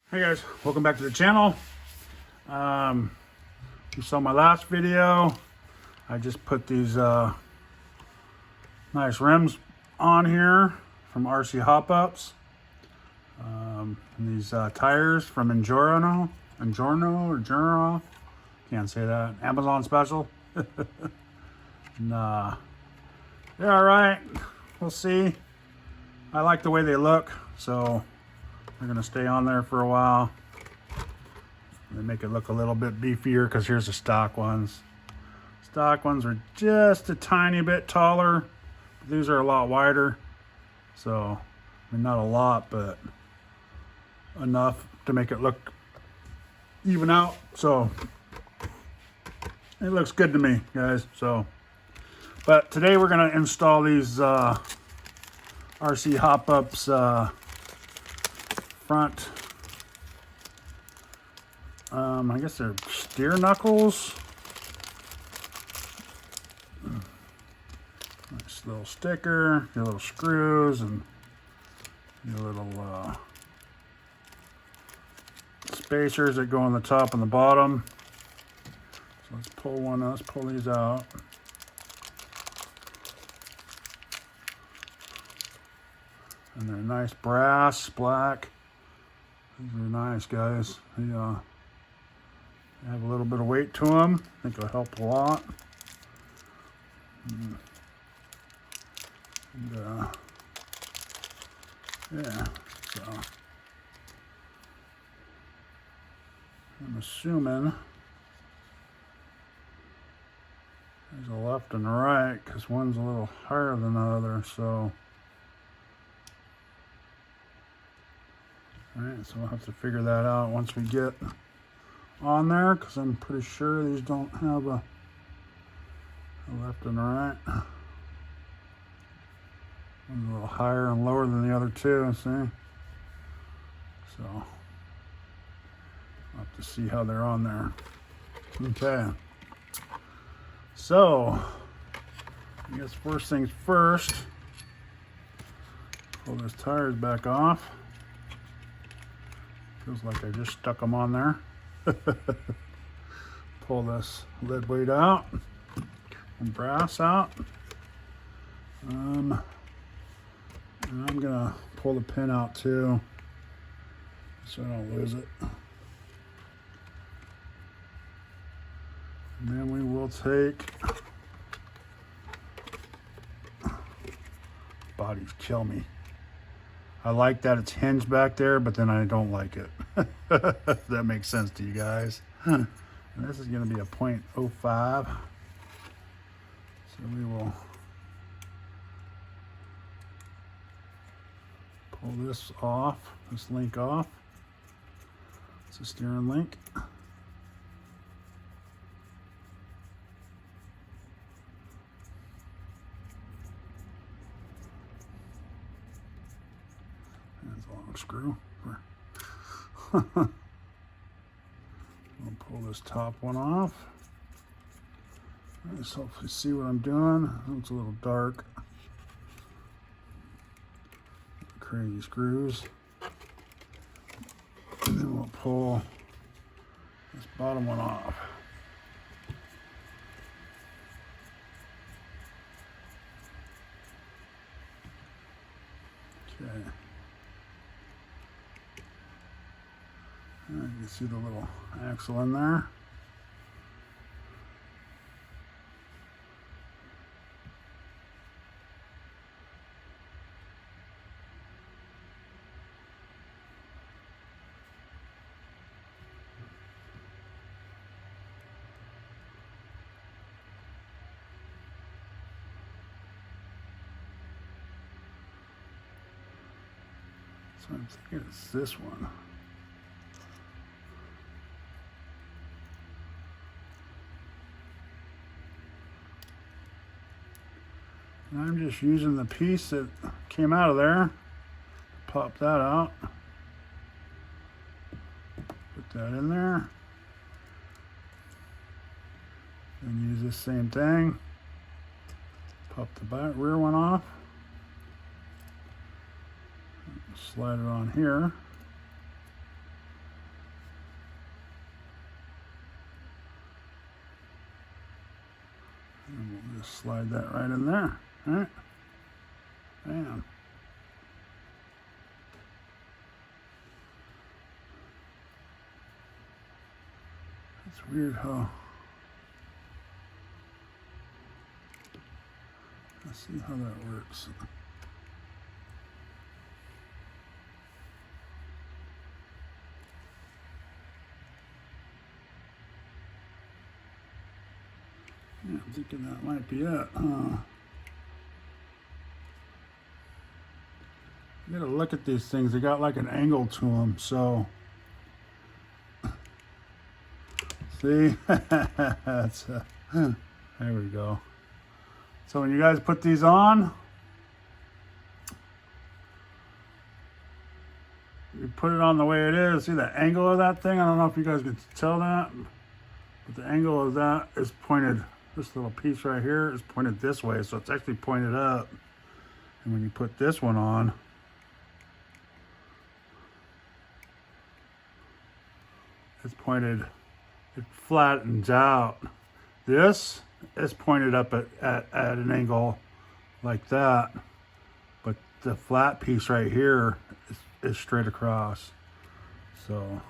Hey guys, welcome back to the channel. You saw my last video. I just put these nice rims on here from rchopups. And these tires from Enjorno or Juro. Can't say that. Amazon special. And, they're all right. We'll see. I like the way they look, so they're gonna stay on there for a while. They make it look a little bit beefier because here's the stock ones. Stock ones are just a tiny bit taller. These are a lot wider. So, I mean, not a lot, but enough to make it look even out. So, it looks good to me, guys. So, but today we're gonna install these rchopups front, I guess they're steer knuckles. Nice little sticker, your little screws, and your little spacers that go on the top and the bottom. So let's pull these out. And they're nice brass, black. These are nice, guys. They have a little bit of weight to them. I think it'll help a lot. Yeah, so I'm assuming there's a left and a right because one's a little higher than the other, so. Alright, so we'll have to figure that out once we get on there, because I'm pretty sure these don't have a left and a right. One's a little higher and lower than the other two, see? So, I'll have to see how they're on there. Okay. So, I guess first things first, pull those tires back off. Feels like I just stuck them on there. Pull this lead weight out and brass out. And I'm gonna pull the pin out too, so I don't lose it. And then we will take, bodies kill me. I like that it's hinged back there, but then I don't like it. That makes sense to you guys. And this is going to be a 0.05. So we will pull this off, this link off. It's a steering link. That's a long screw. We'll pull this top one off. Let's hopefully see what I'm doing. It's a little dark. Crazy screws. And then we'll pull this bottom one off. Okay. You can see the little axle in there. So I'm thinking it's this one. And I'm just using the piece that came out of there. Pop that out. Put that in there. And use this same thing. Pop the rear one off. Slide it on here. slide that right in there. All right. Bam. It's weird how. Let's see how that works. Yeah, I'm thinking that might be it. You gotta look at these things. They got like an angle to them. So, see, that's there we go. So when you guys put these on, you put it on the way it is. See the angle of that thing? I don't know if you guys can tell that, but the angle of that is pointed. This little piece right here is pointed this way, so it's actually pointed up. And when you put this one on, it's pointed, it flattens out. This is pointed up at an angle like that, but the flat piece right here is straight across. So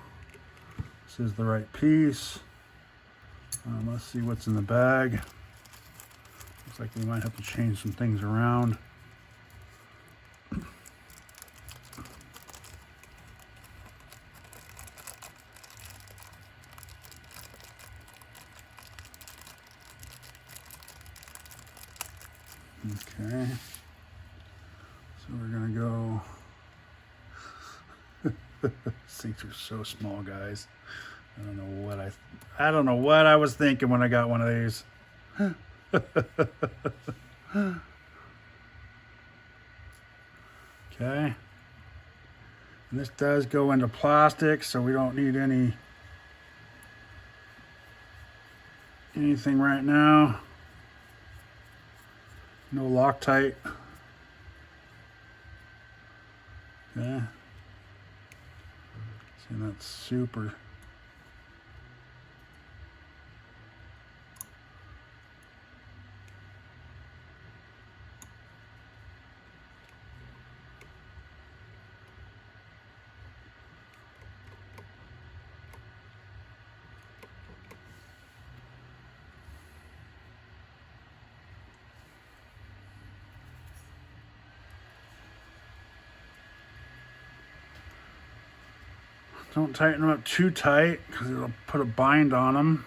this is the right piece. Let's see what's in the bag. Looks like we might have to change some things around. Okay, so we're gonna go. These things are so small, guys. I don't know what I was thinking when I got one of these. Okay, and this does go into plastic, so we don't need anything right now. No Loctite. Okay. See, that's super. Don't tighten them up too tight because it'll put a bind on them.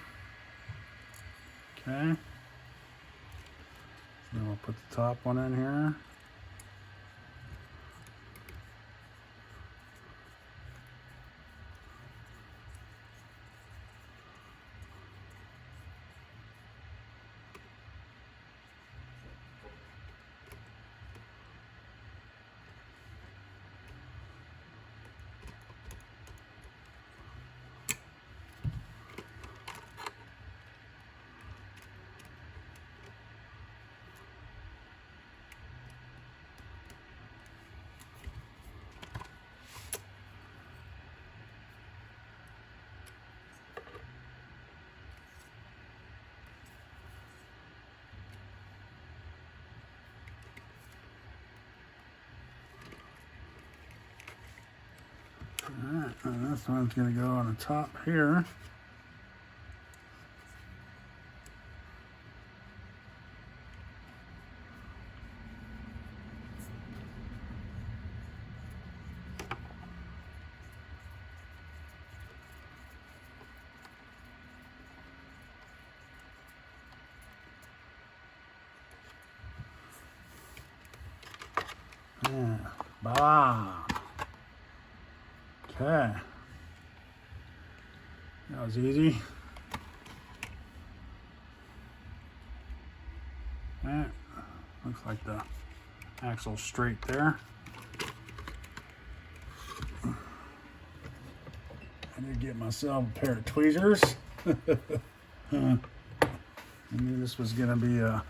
Okay. Then we'll put the top one in here. Alright, and this one's going to go on the top here. Yeah, voila. Okay, that was easy. Right. Looks like the axle's straight there. I did get myself a pair of tweezers. I knew this was gonna be a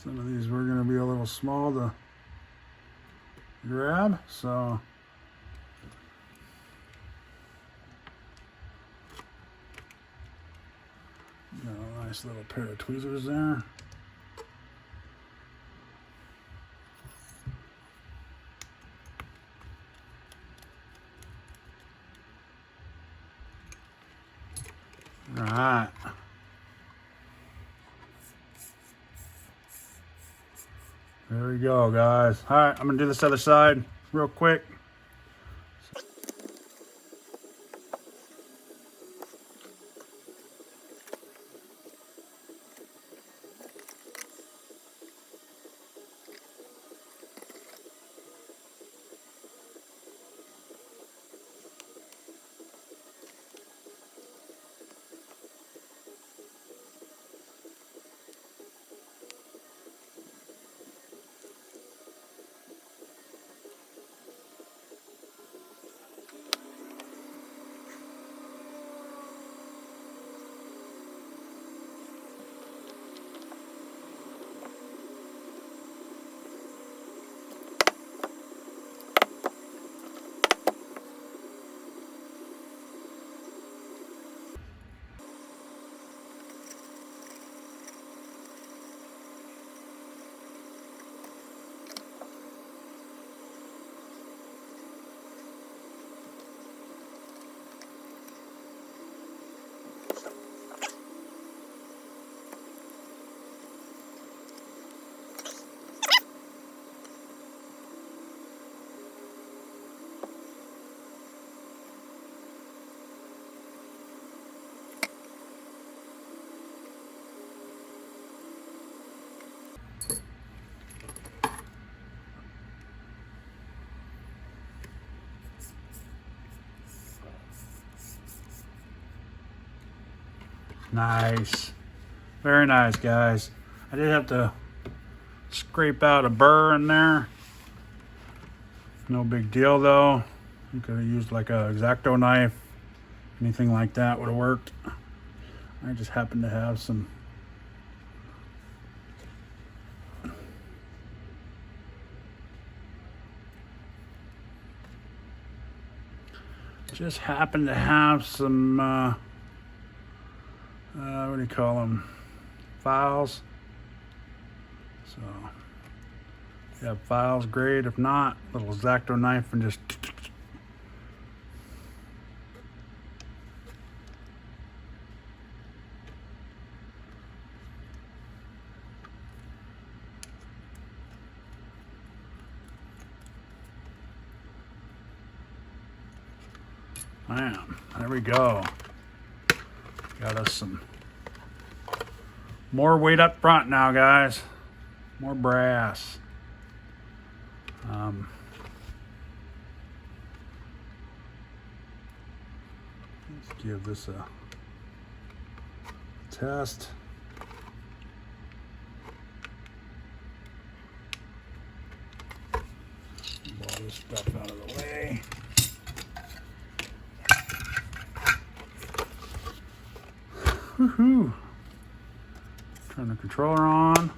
some of these were going to be a little small to grab. So got a nice little pair of tweezers there. All right. There we go, guys. All right, I'm gonna do this other side real quick. Nice. Very nice, guys. I did have to scrape out a burr in there. No big deal, though. You could have used like a X-Acto knife. Anything like that would have worked. I just happen to have some what do you call them, files. So if you have files, great. If not, little X-Acto knife and just bam, there we go. Got us some more weight up front now, guys. More brass. Let's give this a test. Move all this stuff out of the way. Woohoo! Turn the controller on.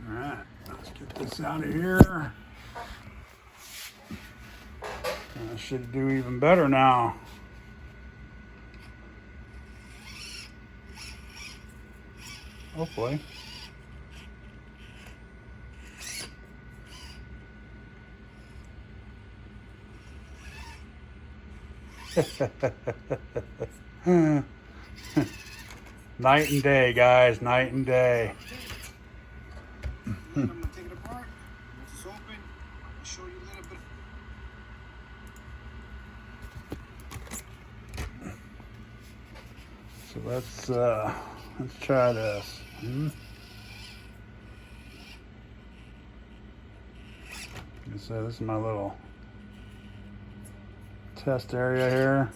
Alright, let's get this out of here. I should do even better now. Hopefully. Night and day, guys, night and day. I'm gonna take it apart. Once it's open, I'll show you a little bit. So let's try this. So this is my little test area here.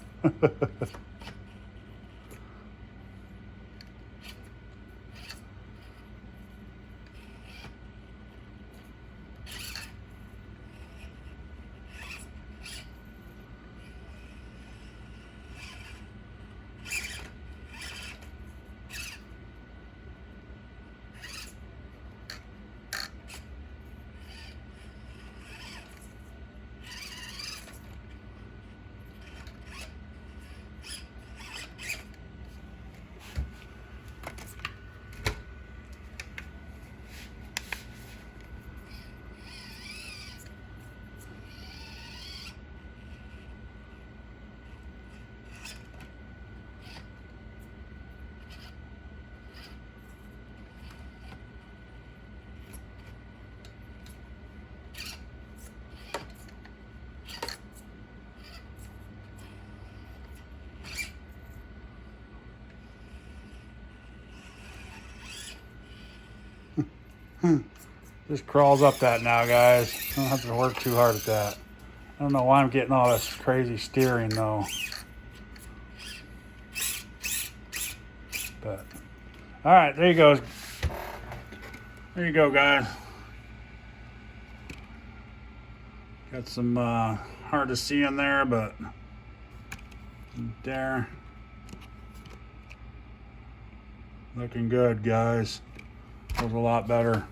Just crawls up that now, guys. I don't have to work too hard at that. I don't know why I'm getting all this crazy steering though. But all right, there you go. There you go, guys. Got some hard to see in there, but there. Looking good, guys. Feels a lot better.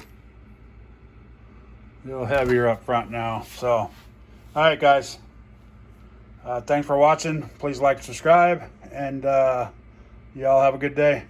A little heavier up front now. So, all right, guys. Thanks for watching. Please like, subscribe, and y'all have a good day.